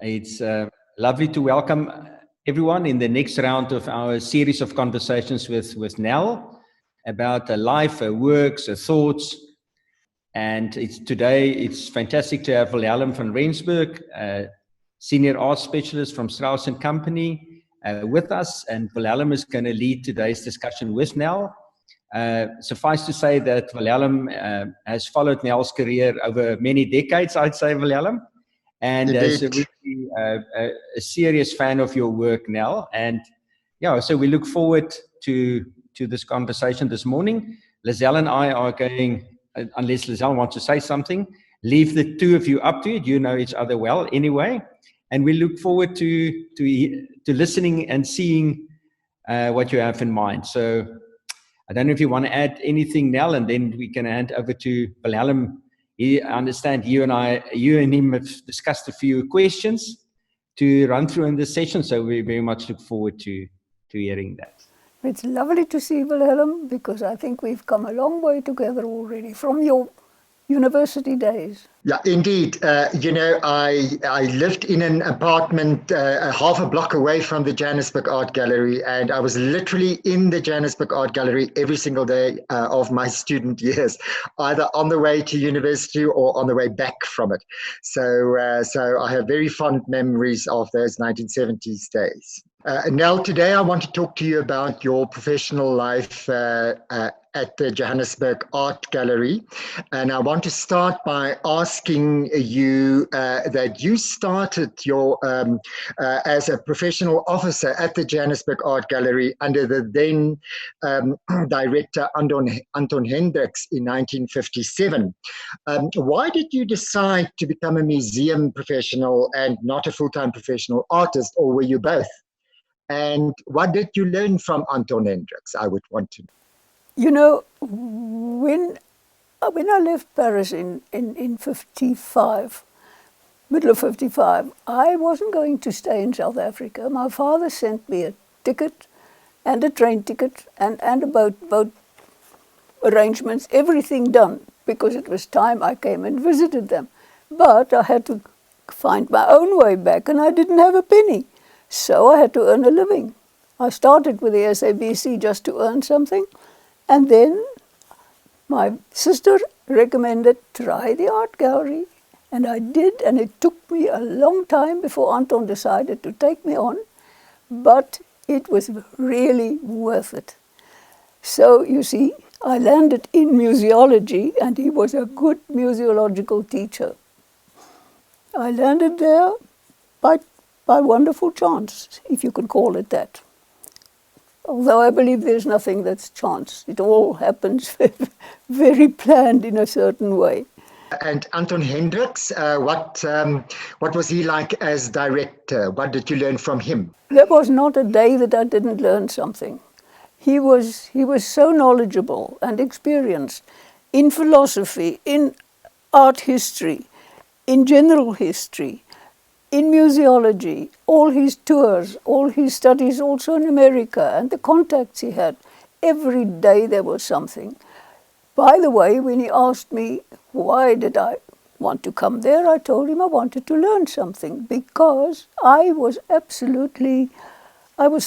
It's lovely to welcome everyone in the next round of our series of conversations with Nell about her life, her works, her thoughts. And today it's fantastic to have Wilhelm van Rensburg, Senior Art Specialist from Strauss and Company, with us. And Wilhelm is going to lead today's discussion with Nell. Suffice to say that Wilhelm has followed Nell's career over many decades, I'd say, Wilhelm. And is a serious fan of your work, Nell. And yeah, so we look forward to this conversation this morning. Lizelle and I are going, unless Lizelle wants to say something, leave the two of you up to it. You know each other well anyway. And we look forward to listening and seeing what you have in mind. So I don't know if you want to add anything, Nell, and then we can hand over to Wilhelm. I understand you and him have discussed a few questions to run through in this session, so we very much look forward to hearing that. It's lovely to see Wilhelm, because I think we've come a long way together already from your university days. Yeah, indeed. I lived in an apartment half a block away from the Johannesburg Art Gallery, and I was literally in the Johannesburg Art Gallery every single day of my student years, either on the way to university or on the way back from it. So I have very fond memories of those 1970s days. Nell, today I want to talk to you about your professional life at the Johannesburg Art Gallery. And I want to start by asking you that you started your as a professional officer at the Johannesburg Art Gallery under the then director Anton Hendricks in 1957. Why did you decide to become a museum professional and not a full-time professional artist, or were you both? And what did you learn from Anton Hendricks? I would want to know. You know, when I left Paris in 55, middle of 55, I wasn't going to stay in South Africa. My father sent me a ticket and a train ticket and a boat arrangements, everything done, because it was time I came and visited them. But I had to find my own way back, and I didn't have a penny. So I had to earn a living. I started with the SABC just to earn something. And then my sister recommended, try the art gallery. And I did, and it took me a long time before Anton decided to take me on. But it was really worth it. So, you see, I landed in museology, and he was a good museological teacher. I landed there by wonderful chance, if you can call it that. Although I believe there's nothing that's chance. It all happens very planned in a certain way. And Anton Hendricks, what was he like as director? What did you learn from him? There was not a day that I didn't learn something. He was so knowledgeable and experienced in philosophy, in art history, in general history, in museology, all his tours, all his studies also in America, and the contacts he had. Every day there was something. By the way, when he asked me why did I want to come there, I told him I wanted to learn something, because I was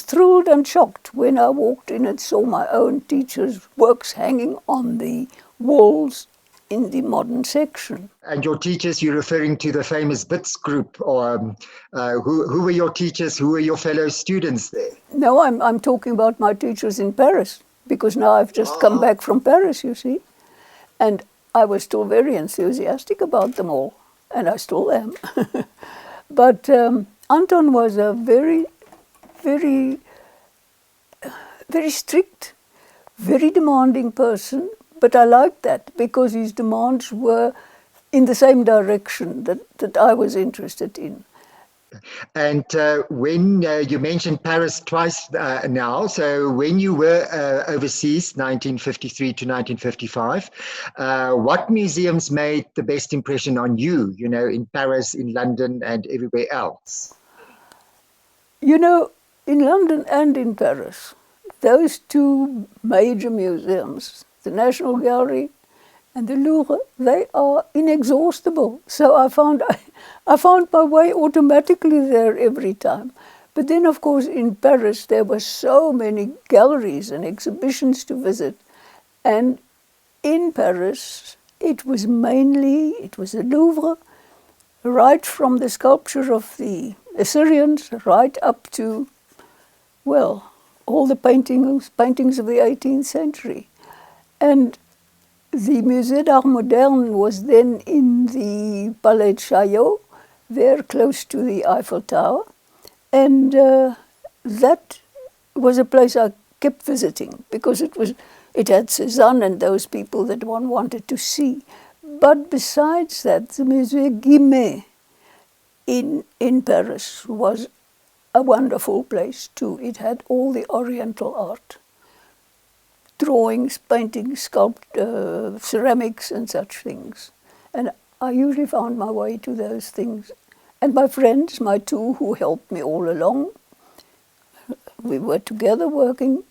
thrilled and shocked when I walked in and saw my own teacher's works hanging on the walls in the modern section. And your teachers, you're referring to the famous BITS group, or who were your teachers? Who were your fellow students there? No, I'm talking about my teachers in Paris, because now I've just come back from Paris, you see. And I was still very enthusiastic about them all, and I still am. But Anton was a very, very, very strict, very demanding person. But I liked that, because his demands were in the same direction that I was interested in. And when you mentioned Paris twice now, so when you were overseas, 1953 to 1955, what museums made the best impression on you, in Paris, in London, and everywhere else? In London and in Paris, those two major museums, the National Gallery and the Louvre, they are inexhaustible. So I found my way automatically there every time. But then, of course, in Paris, there were so many galleries and exhibitions to visit. And in Paris, it was the Louvre, right from the sculpture of the Assyrians, right up to, well, all the paintings of the 18th century. And the Musée d'Art Moderne was then in the Palais de Chaillot, there close to the Eiffel Tower. And that was a place I kept visiting because it had Cézanne and those people that one wanted to see. But besides that, the Musée Guimet in Paris was a wonderful place too. It had all the Oriental art, drawings, paintings, ceramics and such things. And I usually found my way to those things. And my friends, my two who helped me all along, we were together working.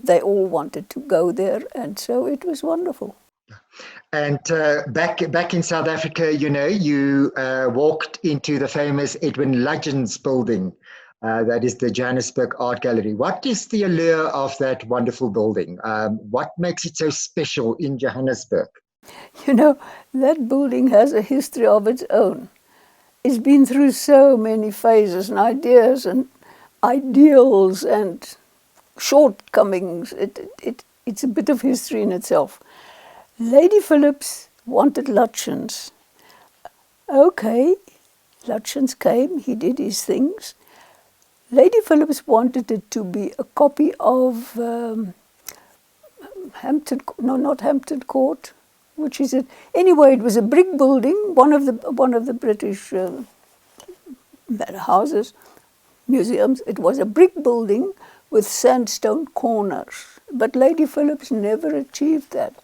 They all wanted to go there, and so it was wonderful. And back in South Africa, you walked into the famous Edwin Lutyens building. That is the Johannesburg Art Gallery. What is the allure of that wonderful building? What makes it so special in Johannesburg? That building has a history of its own. It's been through so many phases and ideas and ideals and shortcomings. It's a bit of history in itself. Lady Phillips wanted Lutyens. Okay, Lutyens came, he did his things. Lady Phillips wanted it to be a copy of not Hampton Court, which is it? Anyway, it was a brick building, one of the British houses, museums. It was a brick building with sandstone corners. But Lady Phillips never achieved that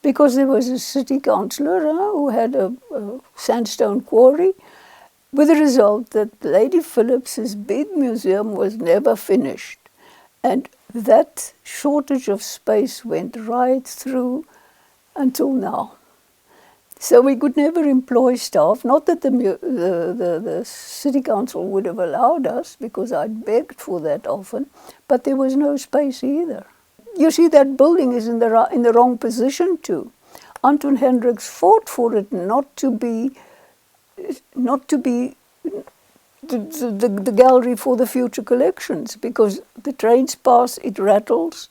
because there was a city councillor who had a sandstone quarry, with the result that Lady Phillips's big museum was never finished. And that shortage of space went right through until now. So we could never employ staff, not that the city council would have allowed us, because I'd begged for that often, but there was no space either. You see, that building is in the wrong position too. Anton Hendricks fought for it not to be the gallery for the future collections, because the trains pass, it rattles.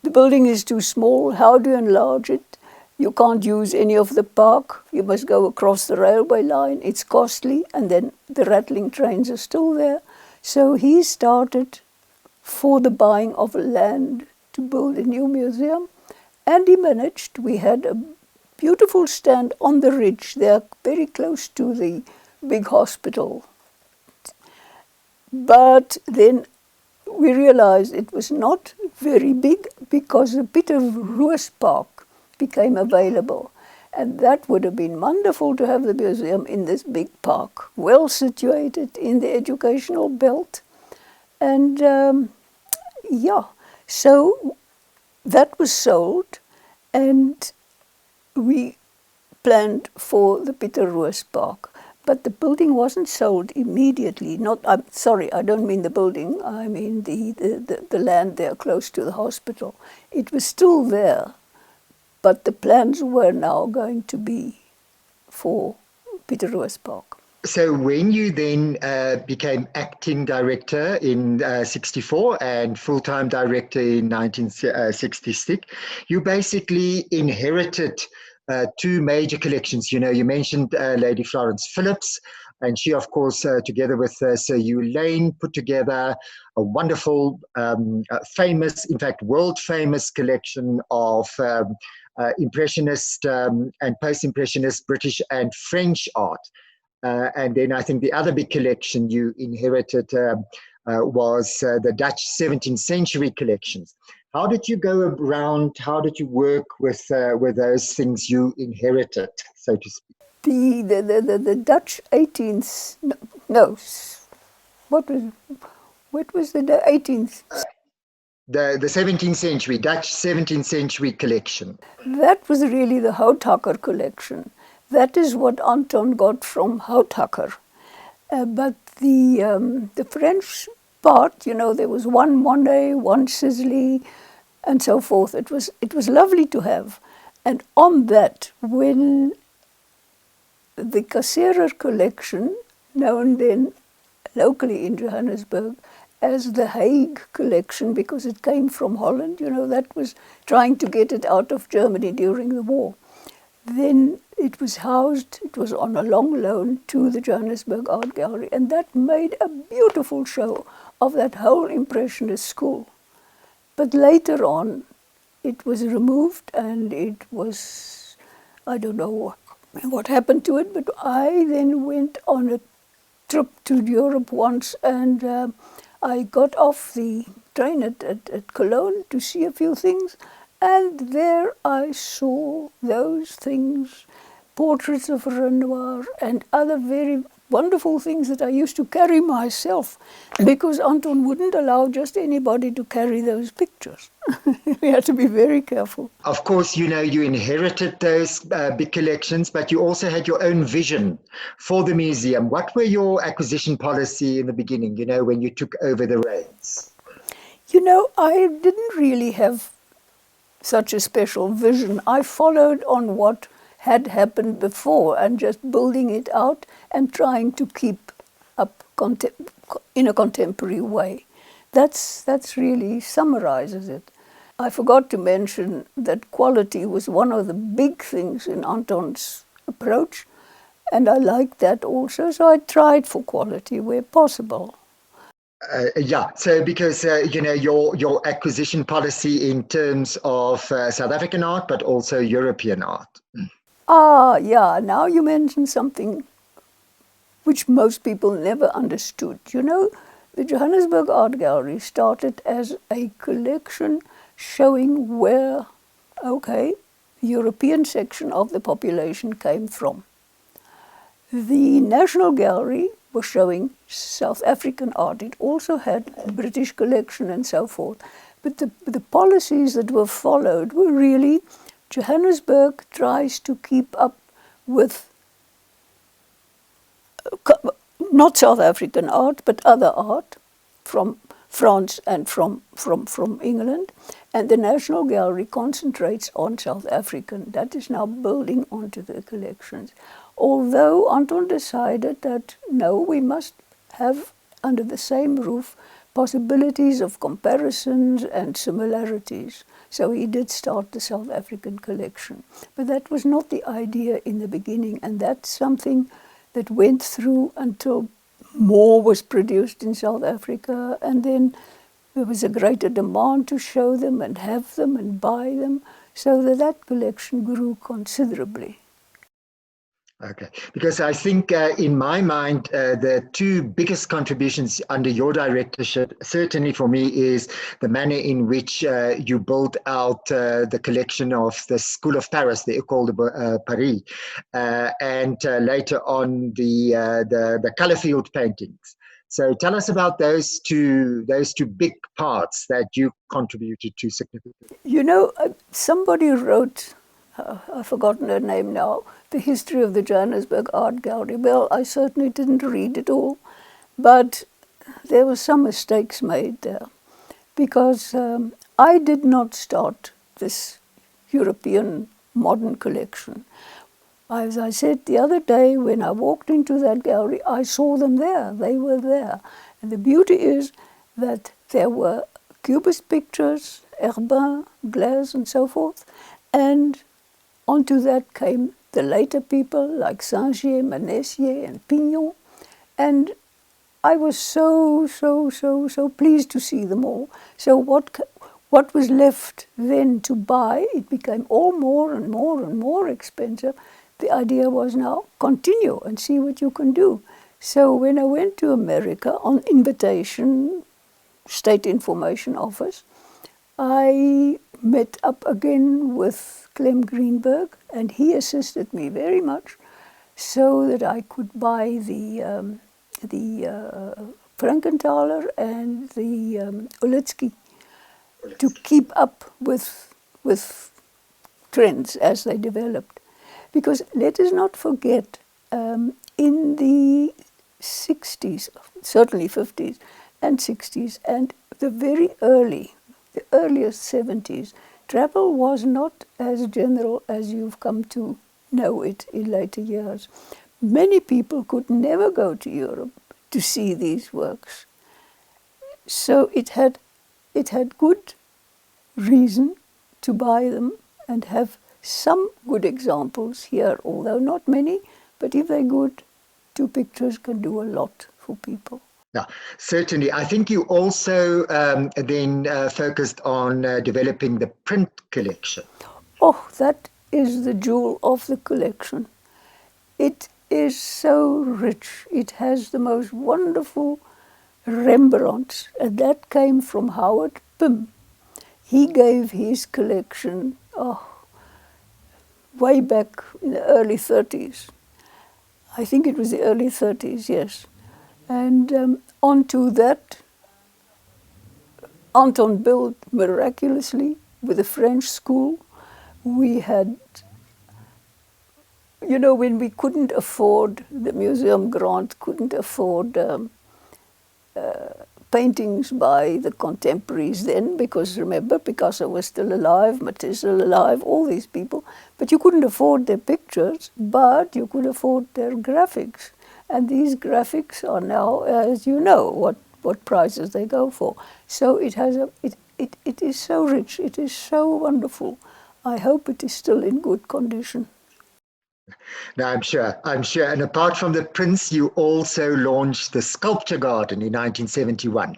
The building is too small. How do you enlarge it? You can't use any of the park. You must go across the railway line. It's costly, and then the rattling trains are still there. So he started for the buying of land to build a new museum, and he managed. We had a beautiful stand on the ridge there, very close to the big hospital. But then we realized it was not very big because the Pieter Roos Park became available. And that would have been wonderful to have the museum in this big park, well situated in the educational belt. And so that was sold, and we planned for the Pieter Roos Park. But the building wasn't sold immediately. I'm sorry, I don't mean the building. I mean the land there close to the hospital. It was still there, but the plans were now going to be for Pieter Roos Park. So when you then became acting director in 1964 and full-time director in 1966, you basically inherited two major collections. You mentioned Lady Florence Phillips, and she, of course, together with Sir Hugh Lane, put together a wonderful, famous, in fact, world-famous collection of Impressionist and post-Impressionist British and French art. And then I think the other big collection you inherited was the Dutch 17th century collections. How did you go around? How did you work with those things you inherited, so to speak? The Dutch 18th, no, what was the 18th? The 17th century, Dutch 17th century collection. That was really the Houthakker collection. That is what Anton got from Houthakker. But the French part, you know, there was one Monet, one Sisley, and so forth. It was lovely to have. And on that, when the Curator collection, known then locally in Johannesburg as the Hague collection, because it came from Holland, you know, that was trying to get it out of Germany during the war. Then it was housed, it was on a long loan to the Johannesburg Art Gallery, and that made a beautiful show of that whole Impressionist school. But later on, it was removed and it was, I don't know what happened to it, but I then went on a trip to Europe once, and I got off the train at Cologne to see a few things, and there I saw those things, portraits of Renoir and other very wonderful things that I used to carry myself, because Anton wouldn't allow just anybody to carry those pictures. We had to be very careful. Of course, you know, you inherited those big collections, but you also had your own vision for the museum. What were your acquisition policy in the beginning, you know, when you took over the reins? You know, I didn't really have such a special vision. I followed on what had happened before and just building it out and trying to keep up in a contemporary way. That's really summarizes it. I forgot to mention that quality was one of the big things in Anton's approach, and I liked that also, so I tried for quality where possible. Yeah, so because, you know, your acquisition policy in terms of South African art, but also European art. Ah, yeah, now you mention something which most people never understood. You know, the Johannesburg Art Gallery started as a collection showing where, okay, the European section of the population came from. The National Gallery was showing South African art. It also had a British collection and so forth. But the policies that were followed were really, Johannesburg tries to keep up with not South African art, but other art from France and from England. And the National Gallery concentrates on South African. That is now building onto the collections. Although Anton decided that, no, we must have under the same roof possibilities of comparisons and similarities. So he did start the South African collection. But that was not the idea in the beginning, and that's something that went through until more was produced in South Africa, and then there was a greater demand to show them and have them and buy them, so that collection grew considerably. Okay, because I think in my mind, the two biggest contributions under your directorship, certainly for me, is the manner in which you built out the collection of the School of Paris, the École de Paris, and later on the color field paintings. So tell us about those two big parts that you contributed to significantly. You know, somebody wrote, I've forgotten her name now, the history of the Johannesburg Art Gallery. Well, I certainly didn't read it all, but there were some mistakes made there, because I did not start this European modern collection. As I said the other day, when I walked into that gallery, I saw them there. They were there. And the beauty is that there were Cubist pictures, Herbin, Glaise, and so forth, and onto that came the later people like Saint-Gier, Manessier, and Pignon. And I was so pleased to see them all. So what was left then to buy, it became all more and more and more expensive. The idea was now continue and see what you can do. So when I went to America on invitation, State Information Office, I met up again with Clem Greenberg, and he assisted me very much so that I could buy the Frankenthaler and the Ulitsky to keep up with trends as they developed. Because let us not forget, in the 60s, certainly 50s and 60s, and the earliest 70s, travel was not as general as you've come to know it in later years. Many people could never go to Europe to see these works. So it had good reason to buy them and have some good examples here, although not many, but if they're good, 2 pictures can do a lot for people. Yeah, certainly. I think you also then focused on developing the print collection. Oh, that is the jewel of the collection. It is so rich. It has the most wonderful Rembrandts, and that came from Howard Pym. He gave his collection way back in the early 30s. I think it was the early 30s, yes. And onto that, Anton built miraculously with a French school. We had, when we couldn't afford, the museum grant couldn't afford paintings by the contemporaries then, because remember, Picasso was still alive, Matisse still alive, all these people. But you couldn't afford their pictures, but you could afford their graphics. And these graphics are now, as you know, what prices they go for. So it has it is so rich, it is so wonderful. I hope it is still in good condition. No, I'm sure. And apart from the prints, you also launched the Sculpture Garden in 1971.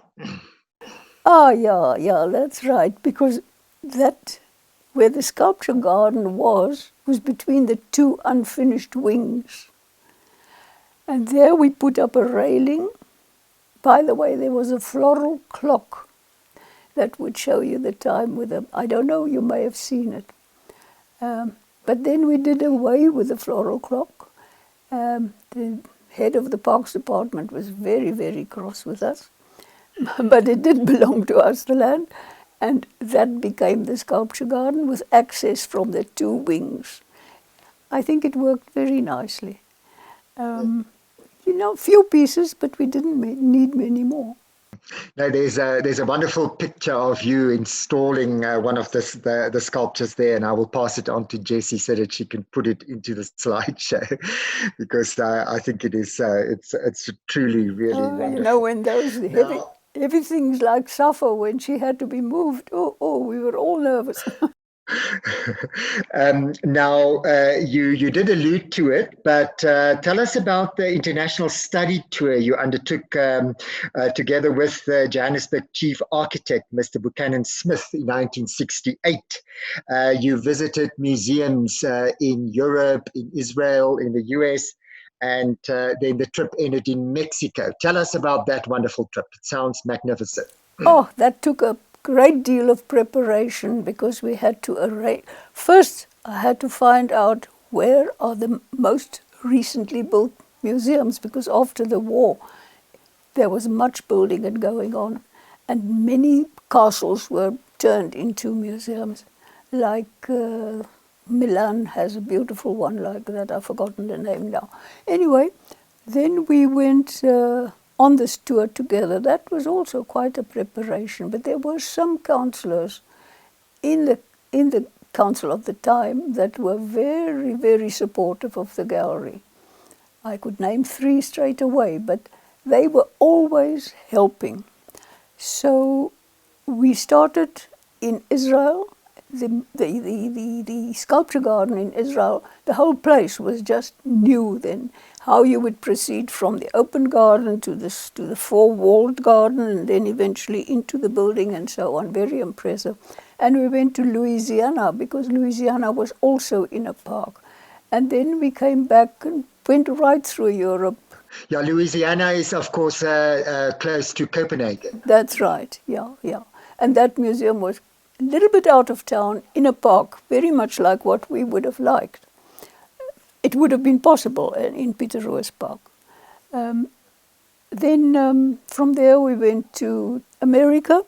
Yeah, that's right. Because that, where the Sculpture Garden was between the 2 unfinished wings. And there we put up a railing. By the way, there was a floral clock that would show you the time with a, I don't know, you may have seen it. But then we did away with the floral clock. The head of the Parks Department was very, very cross with us. But it did belong to us, the land. And that became the Sculpture Garden with access from the 2 wings. I think it worked very nicely. Few pieces, but we didn't need many more. Now, there's a wonderful picture of you installing one of the sculptures there, and I will pass it on to Jessie so that she can put it into the slideshow, because I think it is it's truly really wonderful. When those heavy things like suffer when she had to be moved, we were all nervous. Now, you did allude to it, but tell us about the international study tour you undertook together with the Johannesburg chief architect, Mr. Buchanan Smith, in 1968. You visited museums in Europe, in Israel, in the US, and then the trip ended in Mexico. Tell us about that wonderful trip. It sounds magnificent. Oh, that took a great deal of preparation, because we had to arrange. First, I had to find out where are the most recently built museums, because after the war there was much building and going on, and many castles were turned into museums. Like Milan has a beautiful one like that. I've forgotten the name now. Anyway, then we went on this tour together. That was also quite a preparation, but there were some councillors in the council of the time that were very, very supportive of the gallery. I could name 3 straight away, but they were always helping. So we started in Israel. The Sculpture Garden in Israel, the whole place was just new then. How you would proceed from the open garden to the 4-walled garden, and then eventually into the building and so on. Very impressive. And we went to Louisiana, because Louisiana was also in a park. And then we came back and went right through Europe. Yeah, Louisiana is, of course, close to Copenhagen. That's right, yeah. And that museum was a little bit out of town, in a park, very much like what we would have liked. It would have been possible in Peter Roos Park. Then from there we went to America.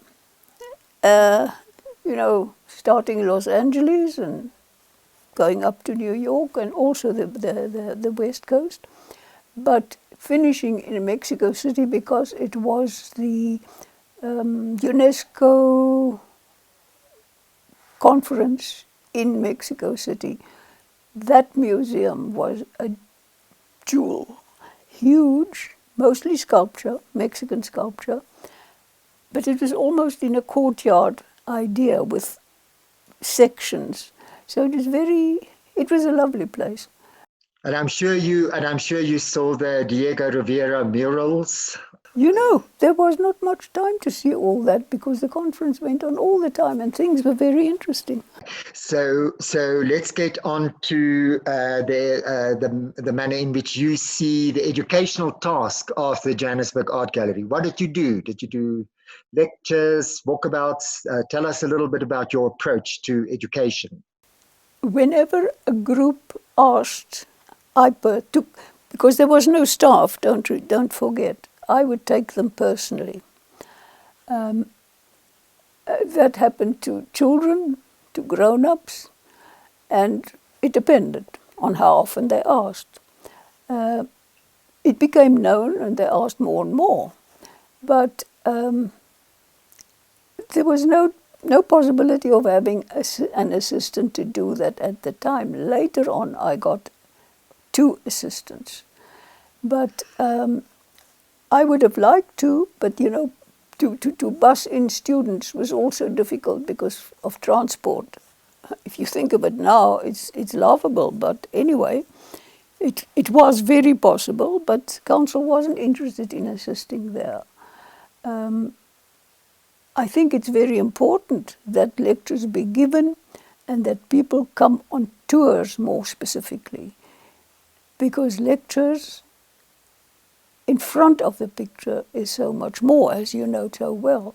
starting in Los Angeles and going up to New York and also the West Coast, but finishing in Mexico City because it was the UNESCO conference in Mexico City. That museum was a jewel, huge, mostly sculpture, Mexican sculpture, but it was almost in a courtyard idea with sections. So it was a lovely place. And I'm sure you saw the Diego Rivera murals. There was not much time to see all that because the conference went on all the time and things were very interesting. So let's get on to the manner in which you see the educational task of the Johannesburg Art Gallery. What did you do? Did you do lectures, walkabouts? Tell us a little bit about your approach to education. Whenever a group asked, I took, because there was no staff, don't forget, I would take them personally. That happened to children, to grown-ups, and it depended on how often they asked. It became known and they asked more and more, but there was no possibility of having an assistant to do that at the time. Later on, I got 2 assistants. But I would have liked to, but to bus in students was also difficult because of transport. If you think of it now, it's laughable, but anyway, it was very possible, but council wasn't interested in assisting there. I think it's very important that lectures be given and that people come on tours more specifically, because lectures in front of the picture is so much more, as you know so well.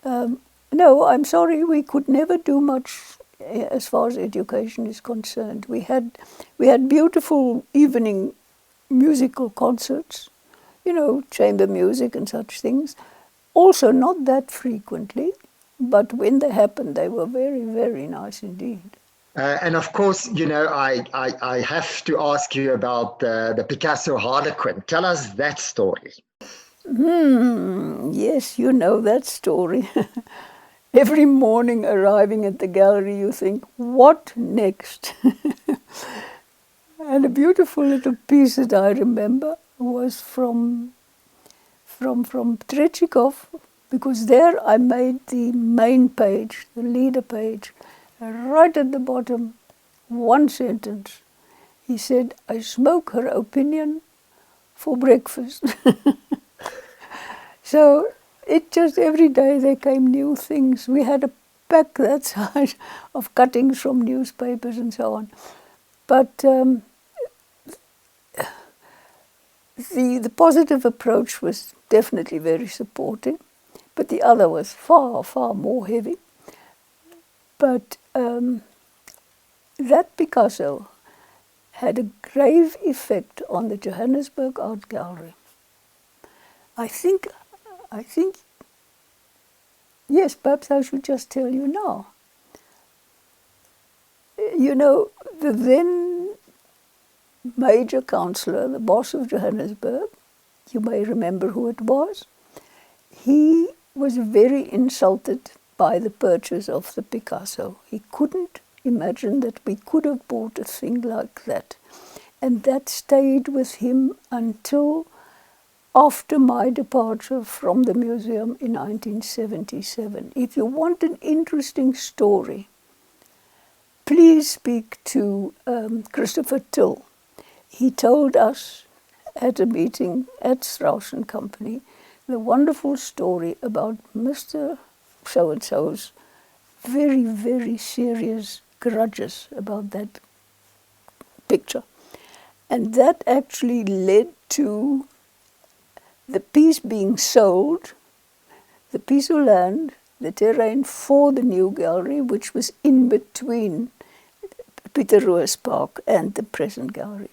No, I'm sorry, we could never do much as far as education is concerned. We had beautiful evening musical concerts, chamber music and such things. Also not that frequently, but when they happened, they were very, very nice indeed. And of course, I have to ask you about the Picasso Harlequin. Tell us that story. Yes, you know that story. Every morning arriving at the gallery, you think, what next? And a beautiful little piece that I remember was from Trechikov, because there I made the main page, the leader page, right at the bottom, one sentence. He said, I smoke her opinion for breakfast. So it just every day there came new things. We had a pack that size of cuttings from newspapers and so on. But the positive approach was definitely very supportive, but the other was far, far more heavy. But that Picasso had a grave effect on the Johannesburg Art Gallery. I think, yes, perhaps I should just tell you now. The then major councillor, the boss of Johannesburg, you may remember who it was, he was very insulted by the purchase of the Picasso. He couldn't imagine that we could have bought a thing like that. And that stayed with him until after my departure from the museum in 1977. If you want an interesting story, please speak to Christopher Till. He told us at a meeting at Strauss and Company the wonderful story about Mr. So-and-so's very, very serious grudges about that picture. And that actually led to the piece being sold, the piece of land, the terrain for the new gallery, which was in between Peter Roos Park and the present gallery.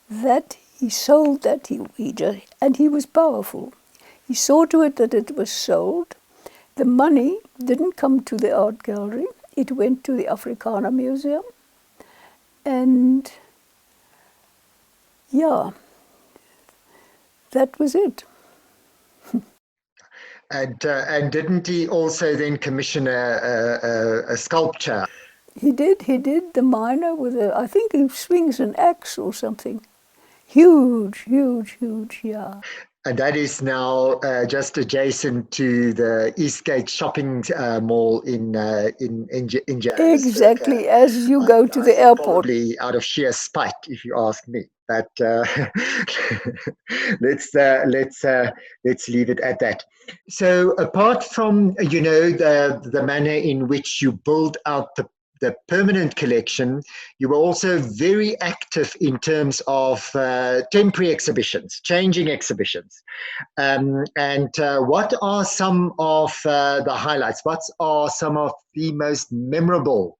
That he sold that, and he was powerful. He saw to it that it was sold, The money didn't come to the art gallery. It went to the Afrikaner Museum. And yeah, that was it. And didn't he also then commission a sculpture? He did the miner with I think he swings an axe or something. Huge, yeah. And that is now just adjacent to the Eastgate shopping mall in Johannesburg. Exactly, as you go to the airport. Probably out of sheer spite, if you ask me. But let's leave it at that. So, apart from the manner in which you build out the permanent collection, you were also very active in terms of temporary exhibitions, changing exhibitions. And what are some of the highlights? What are some of the most memorable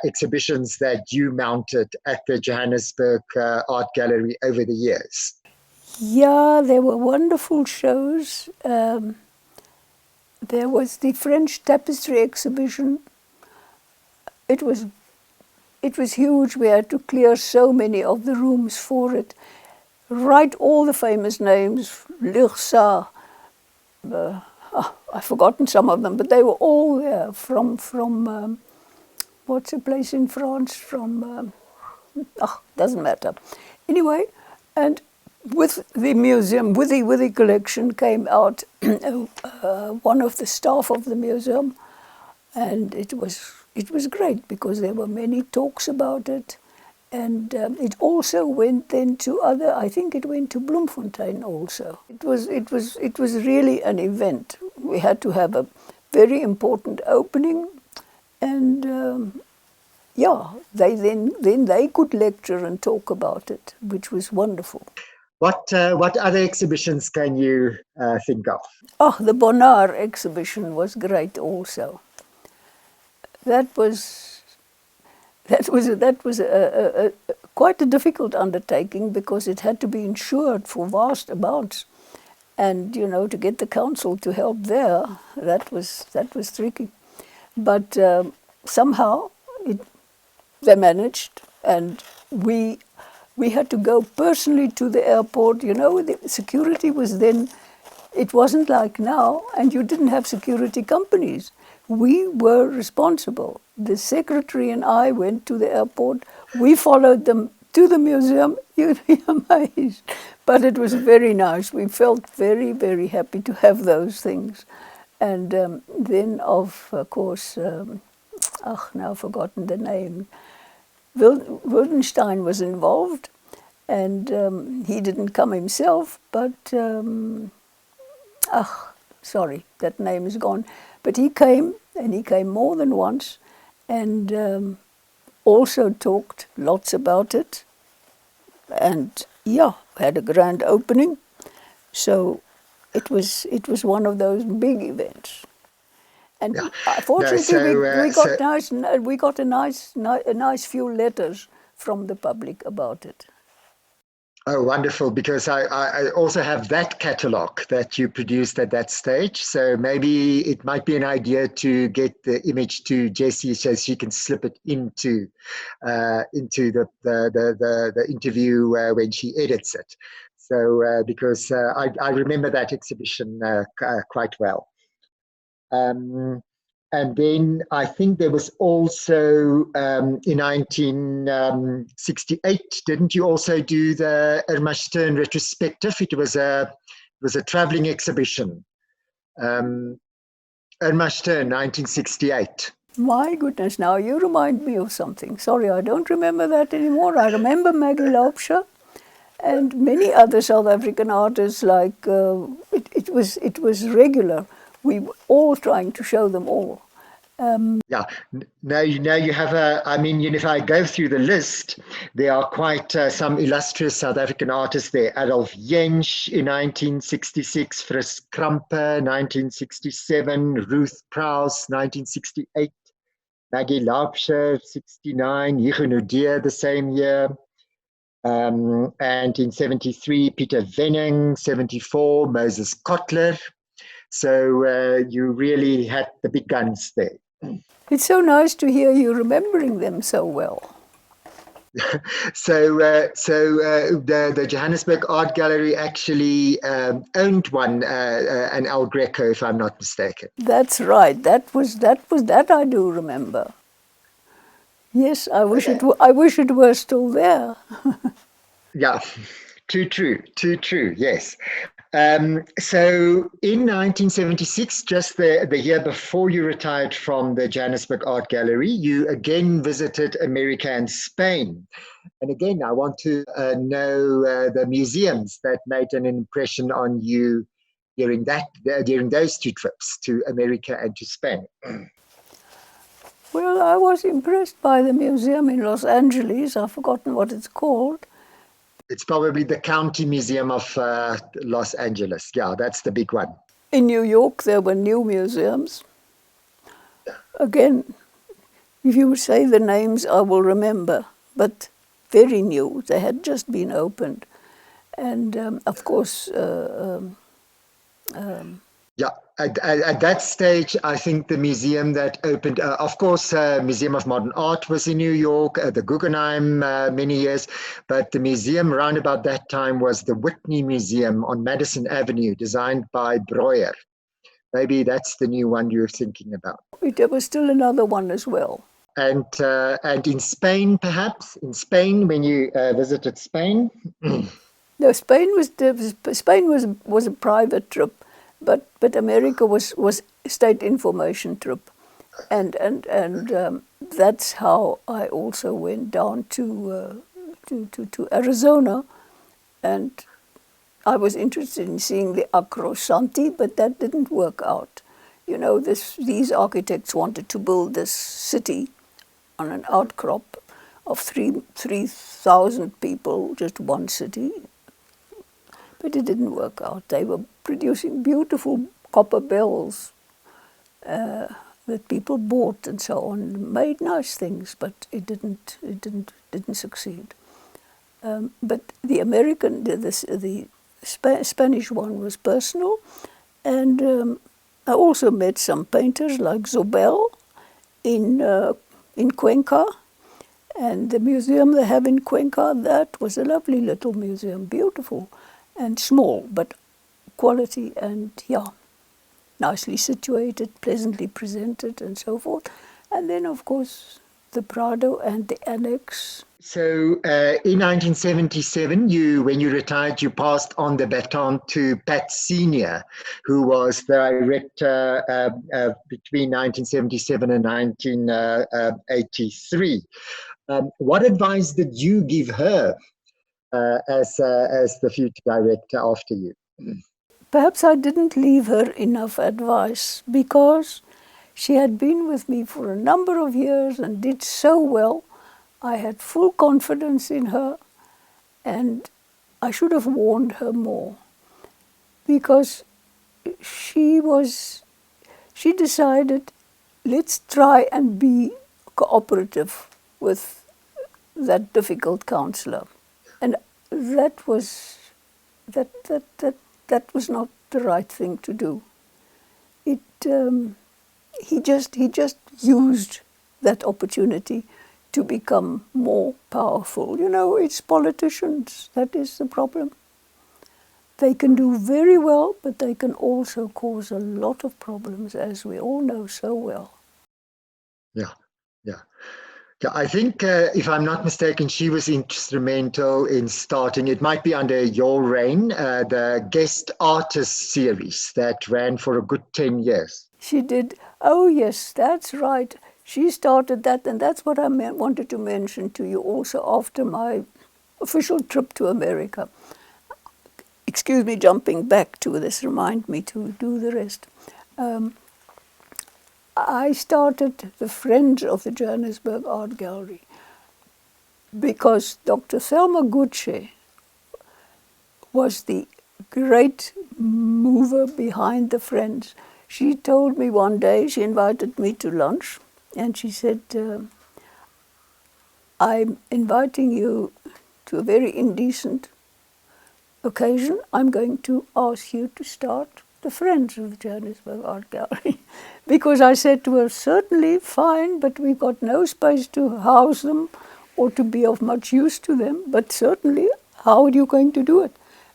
exhibitions that you mounted at the Johannesburg Art Gallery over the years? Yeah, there were wonderful shows. There was the French tapestry exhibition. It was huge. We had to clear so many of the rooms for it. Write all the famous names, Lursa. I've forgotten some of them, but they were all there from what's a place in France? Doesn't matter. Anyway, and with the museum, with the collection came out one of the staff of the museum, and it was great because there were many talks about it, and it also went then to other. I think it went to Bloemfontein also. It was really an event. We had to have a very important opening, and they could lecture and talk about it, which was wonderful. What other exhibitions can you think of? Oh, the Bonnar Exhibition was great also. That was quite a difficult undertaking because it had to be insured for vast amounts, and to get the council to help there, that was tricky. But somehow they managed, and we had to go personally to the airport. The security was then. It wasn't like now, and you didn't have security companies. We were responsible. The secretary and I went to the airport. We followed them to the museum. You'd be amazed. But it was very nice. We felt very, very happy to have those things. And then, of course, now forgotten the name. Wildenstein was involved, and he didn't come himself, but sorry, that name is gone. But he came, and he came more than once, and also talked lots about it, and had a grand opening. So it was one of those big events. And fortunately, we got a nice few letters from the public about it. Oh, wonderful! Because I also have that catalogue that you produced at that stage. So maybe it might be an idea to get the image to Jessie so she can slip it into the interview when she edits it. So because I remember that exhibition quite well. And then I think there was also in 1968, didn't you also do the Erasmus retrospective? It was a traveling exhibition. Erasmus 1968. My goodness, now you remind me of something. Sorry, I don't remember that anymore. I remember Maggie Laubscher and many other South African artists. Like it was regular. We were all trying to show them all. Now you have if I go through the list, there are quite some illustrious South African artists there. Adolf Jensch in 1966, Fritz Krampe, 1967, Ruth Prowse, 1968, Maggie Laubscher, 69, Hugo Nudier the same year, and in 73, Peter Venning, 74, Moses Kotler, So you really had the big guns there. It's so nice to hear you remembering them so well. So the Johannesburg Art Gallery actually owned one, an El Greco, if I'm not mistaken. That's right. That I do remember. Yes, I wish it were still there. Yeah, too true. Yes. So in 1976, just the year before you retired from the Johannesburg Art Gallery, you again visited America and Spain. And again, I want to know the museums that made an impression on you during those two trips to America and to Spain. Well, I was impressed by the museum in Los Angeles. I've forgotten what it's called. It's probably the County Museum of Los Angeles. Yeah, that's the big one. In New York, there were new museums. Again, if you say the names, I will remember, but very new. They had just been opened. And, of course... Yeah, at that stage, I think the museum that opened, of course, Museum of Modern Art was in New York, the Guggenheim many years, but the museum around about that time was the Whitney Museum on Madison Avenue, designed by Breuer. Maybe that's the new one you're thinking about. There was still another one as well. And in Spain, perhaps? In Spain, when you visited Spain? No, Spain was a private trip. But America was a state information trip, and that's how I also went down to Arizona, and I was interested in seeing the Acrosanti, but that didn't work out. You know, these architects wanted to build this city on an outcrop of 3,000 people, just one city. But it didn't work out. They were producing beautiful copper bells that people bought and so on, made nice things, but it didn't succeed. But the American, the Spanish one was personal, and I also met some painters like Zobel in Cuenca, and the museum they have in Cuenca, that was a lovely little museum, beautiful. And small, but quality and, nicely situated, pleasantly presented, and so forth. And then, of course, the Prado and the Annex. So in 1977, when you retired, you passed on the baton to Pat Senior, who was the director between 1977 and 1983. What advice did you give her as the future director after you? Perhaps I didn't leave her enough advice because she had been with me for a number of years and did so well. I had full confidence in her, and I should have warned her more because she decided, let's try and be cooperative with that difficult counselor. And that was not the right thing to do. He just used that opportunity to become more powerful. You know, it's politicians, that is the problem. They can do very well, but they can also cause a lot of problems, as we all know so well. Yeah. Yeah, I think, if I'm not mistaken, she was instrumental in starting, it might be under your reign, the guest artist series that ran for a good 10 years. She did. Oh, yes, that's right. She started that, and that's what I wanted to mention to you also after my official trip to America. Excuse me, jumping back to this, remind me to do the rest. I started the Friends of the Johannesburg Art Gallery because Dr. Thelma Gutsche was the great mover behind the Friends. She told me one day, she invited me to lunch, and she said, I'm inviting you to a very indecent occasion. I'm going to ask you to start the friends of the Johannesburg Art Gallery. Because I said to her, certainly fine, but we've got no space to house them or to be of much use to them. But certainly, how are you going to do it?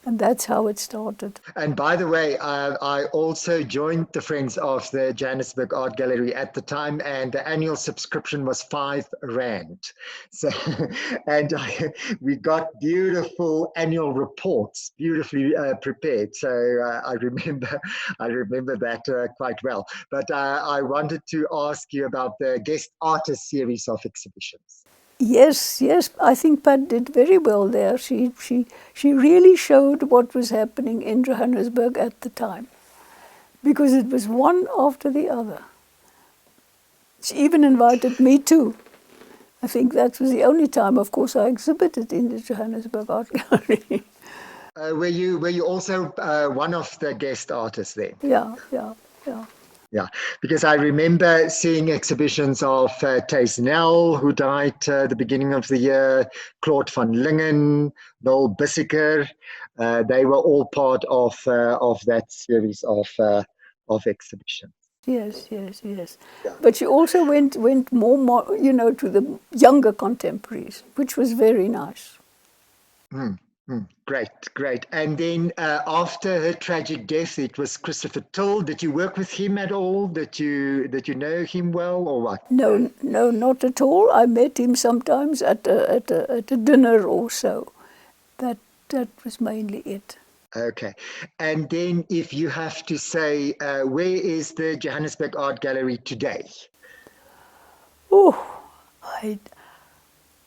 And that's how it started. And by the way, I also joined the Friends of the Johannesburg Art Gallery at the time, and the annual subscription was R5. So, and we got beautiful annual reports, beautifully prepared. So I remember that quite well. But I wanted to ask you about the guest artist series of exhibitions. Yes, I think Pat did very well there. She really showed what was happening in Johannesburg at the time, because it was one after the other. She even invited me too. I think that was the only time, of course, I exhibited in the Johannesburg Art Gallery. Were you also one of the guest artists there? Yeah. Yeah, because I remember seeing exhibitions of Thys Nel, who died at the beginning of the year, Claude van Lingen, Noel Bissiker. They were all part of that series of exhibitions. Yes. Yeah. But she also went more, to the younger contemporaries, which was very nice. Great. And then after her tragic death, it was Christopher Till. Did you work with him at all? Did you know him well, or what? No, not at all. I met him sometimes at a dinner or so. That was mainly it. Okay. And then if you have to say, where is the Johannesburg Art Gallery today? Oh,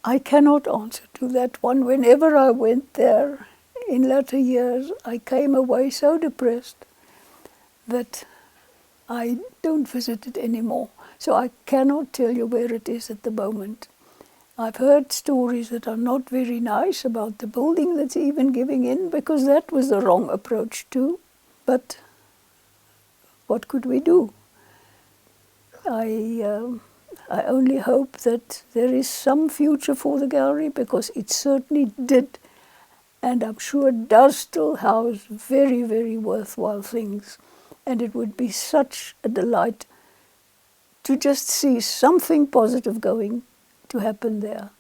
I cannot answer to that one. Whenever I went there in latter years, I came away so depressed that I don't visit it anymore. So I cannot tell you where it is at the moment. I've heard stories that are not very nice about the building that's even giving in, because that was the wrong approach too. But what could we do? I only hope that there is some future for the gallery, because it certainly did, and I'm sure it does still house very, very worthwhile things. And it would be such a delight to just see something positive going to happen there.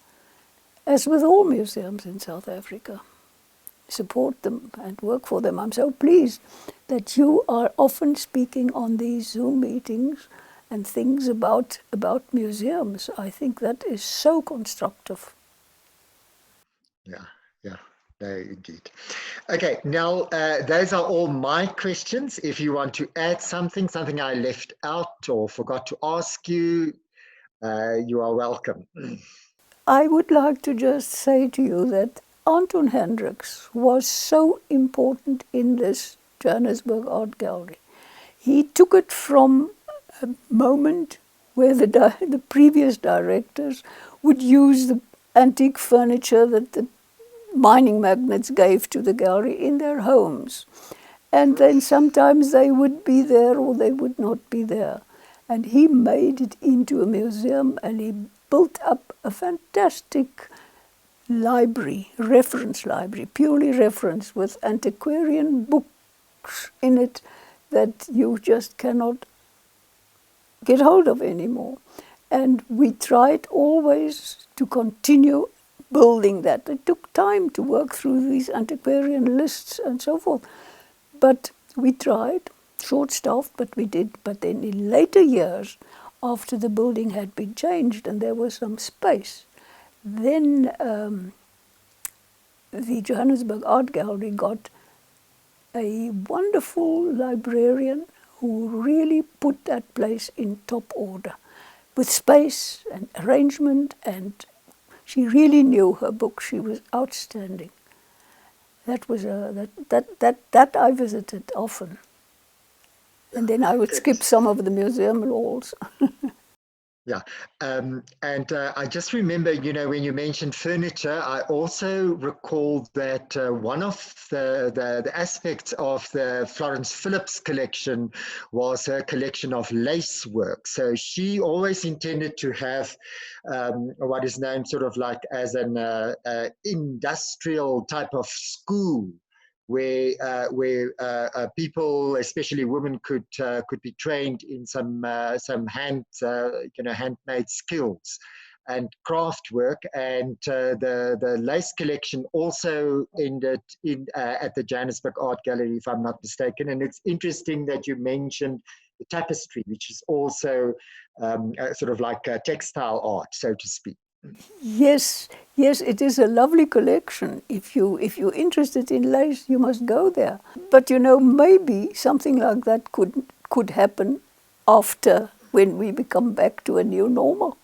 As with all museums in South Africa, support them and work for them. I'm so pleased that you are often speaking on these Zoom meetings and things about museums. I think that is so constructive. Yeah, no, indeed. Okay, now those are all my questions. If you want to add something I left out or forgot to ask you, you are welcome. I would like to just say to you that Anton Hendricks was so important in this Johannesburg Art Gallery. He took it from a moment where the previous directors would use the antique furniture that the mining magnates gave to the gallery in their homes. And then sometimes they would be there or they would not be there. And he made it into a museum, and he built up a fantastic library, reference library, purely reference, with antiquarian books in it that you just cannot get hold of anymore. And we tried always to continue building that. It took time to work through these antiquarian lists and so forth. But we tried, short-staffed, but we did. But then in later years, after the building had been changed and there was some space, then the Johannesburg Art Gallery got a wonderful librarian who really put that place in top order, with space and arrangement, and she really knew her book. She was outstanding. That was that I visited often, and then I would skip some of the museum halls. Yeah, and I just remember, when you mentioned furniture, I also recall that one of the aspects of the Florence Phillips collection was her collection of lace work. So she always intended to have what is known sort of like as an industrial type of school where people, especially women, could be trained in some handmade skills and craft work. And the lace collection also ended in at the Johannesburg Art Gallery, if I'm not mistaken. And it's interesting that you mentioned the tapestry, which is also sort of like a textile art, so to speak. Yes, yes, it is a lovely collection. If you're interested in lace, you must go there. But maybe something like that could happen after, when we become back to a new normal,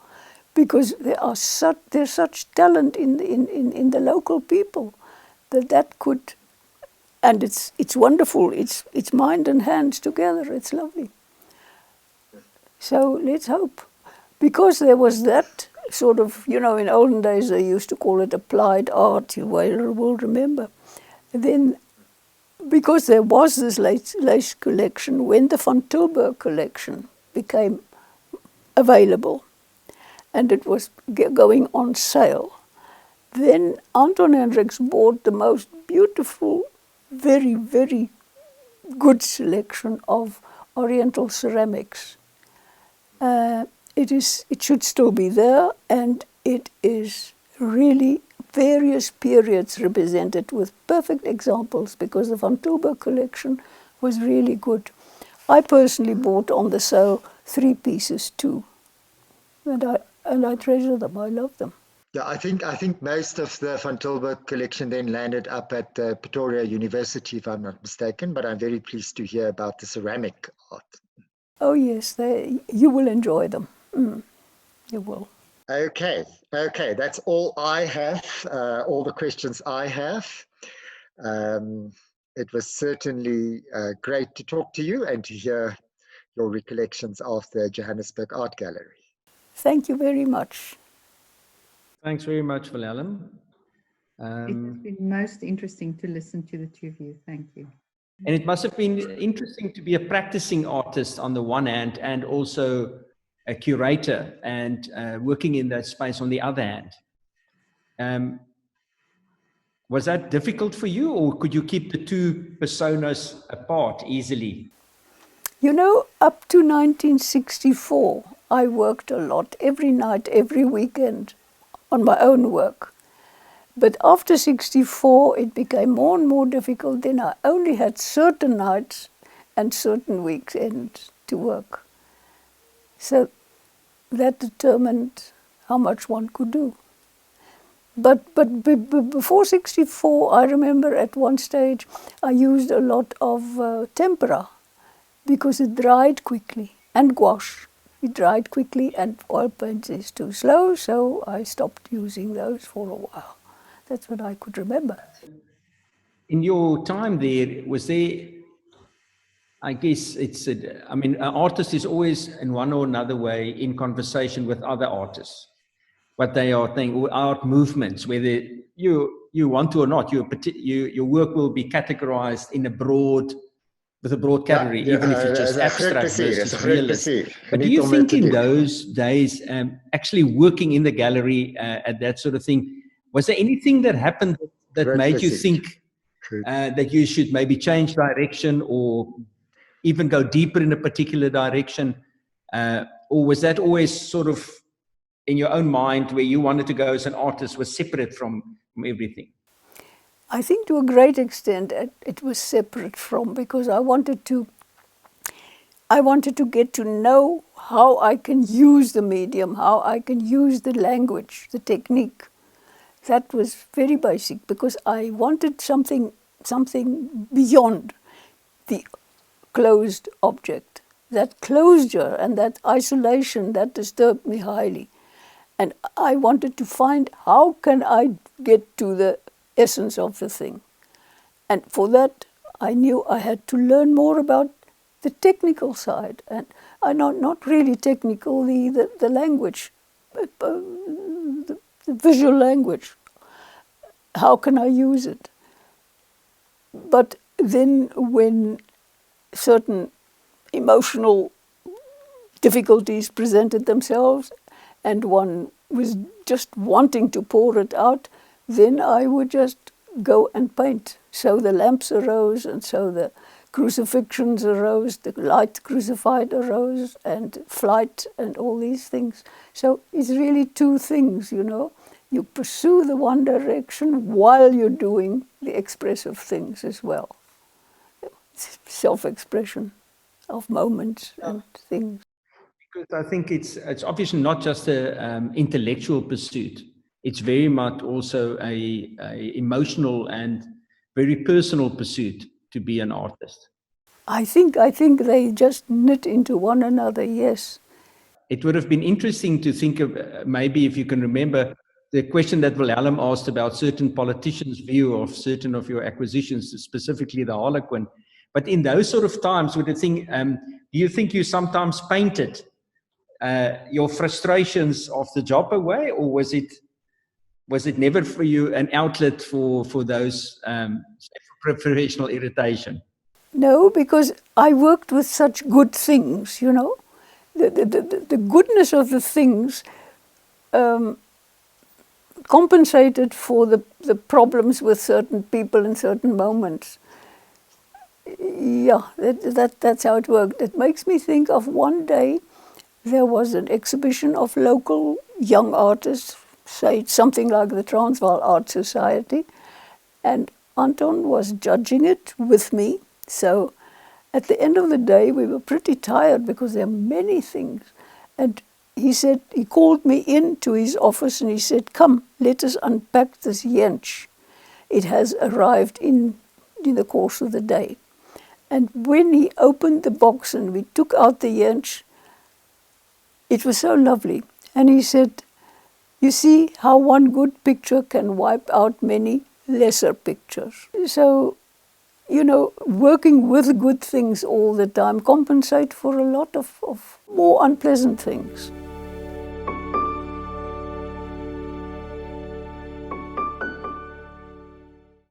because there's such talent in the local people that could, and it's wonderful. It's mind and hands together. It's lovely. So let's hope, because there was that sort of, in olden days they used to call it applied art, you will remember. Then, because there was this lace collection, when the Van Tilburg collection became available and it was going on sale, then Anton Hendricks bought the most beautiful, very, very good selection of Oriental ceramics. It should still be there, and it is really various periods represented with perfect examples, because the Van Tilburg collection was really good. I personally bought on the sale 3 pieces too, and I treasure them. I love them. Yeah, I think most of the Van Tilburg collection then landed up at Pretoria University, if I'm not mistaken. But I'm very pleased to hear about the ceramic art. Oh yes, you will enjoy them. You will. Okay, that's all I have, all the questions I have. It was certainly great to talk to you and to hear your recollections of the Johannesburg Art Gallery. Thank you very much. Thanks very much, Wilhelm. It has been most interesting to listen to the two of you. Thank you. And it must have been interesting to be a practicing artist on the one hand, and also a curator and working in that space on the other hand. Was that difficult for you, or could you keep the two personas apart easily? Up to 1964, I worked a lot, every night, every weekend, on my own work. But after 64, it became more and more difficult. Then I only had certain nights and certain weekends to work. So that determined how much one could do. But before 64, I remember at one stage I used a lot of tempera, because it dried quickly, and gouache. It dried quickly, and oil paint is too slow, so I stopped using those for a while. That's what I could remember. In your time there, was there, I guess an artist is always in one or another way in conversation with other artists, what they are thinking, or art movements, whether you want to or not, your work will be categorized with a broad category, even if it's just abstract versus realist. But do you think in those days, actually working in the gallery at that sort of thing, was there anything that happened that made you think that you should maybe change direction, or even go deeper in a particular direction? Or was that always sort of in your own mind, where you wanted to go as an artist, was separate from everything? I think to a great extent it was separate from, because I wanted to get to know how I can use the medium, how I can use the language, the technique. That was very basic, because I wanted something beyond the closed object. That closure and that isolation, that disturbed me highly. And I wanted to find, how can I get to the essence of the thing? And for that, I knew I had to learn more about the technical side. And not really technical, the language, the visual language. How can I use it? But then when certain emotional difficulties presented themselves, and one was just wanting to pour it out, then I would just go and paint. So the lamps arose, and so the crucifixions arose, the light crucified arose, and flight, and all these things. So it's really two things, you know. You pursue the one direction while you're doing the expressive things as well. It's self-expression of moments and things. Because I think it's obviously not just a intellectual pursuit. It's very much also a emotional and very personal pursuit to be an artist. I think they just knit into one another, yes. It would have been interesting to think of, maybe if you can remember, the question that Wilhelm asked about certain politicians' view of certain of your acquisitions, specifically the Harlequin. But in those sort of times, do you think you sometimes painted your frustrations of the job away, or was it never for you an outlet for those professional irritation? No, because I worked with such good things, you know. The goodness of the things compensated for the problems with certain people in certain moments. Yeah, that's how it worked. It makes me think of one day there was an exhibition of local young artists, say something like the Transvaal Art Society, and Anton was judging it with me. So at the end of the day, we were pretty tired because there are many things. And he called me into his office and he said, "Come, let us unpack this yench. It has arrived in the course of the day." And when he opened the box and we took out the yench, it was so lovely. And he said, "You see how one good picture can wipe out many lesser pictures." So, you know, working with good things all the time compensate for a lot of more unpleasant things.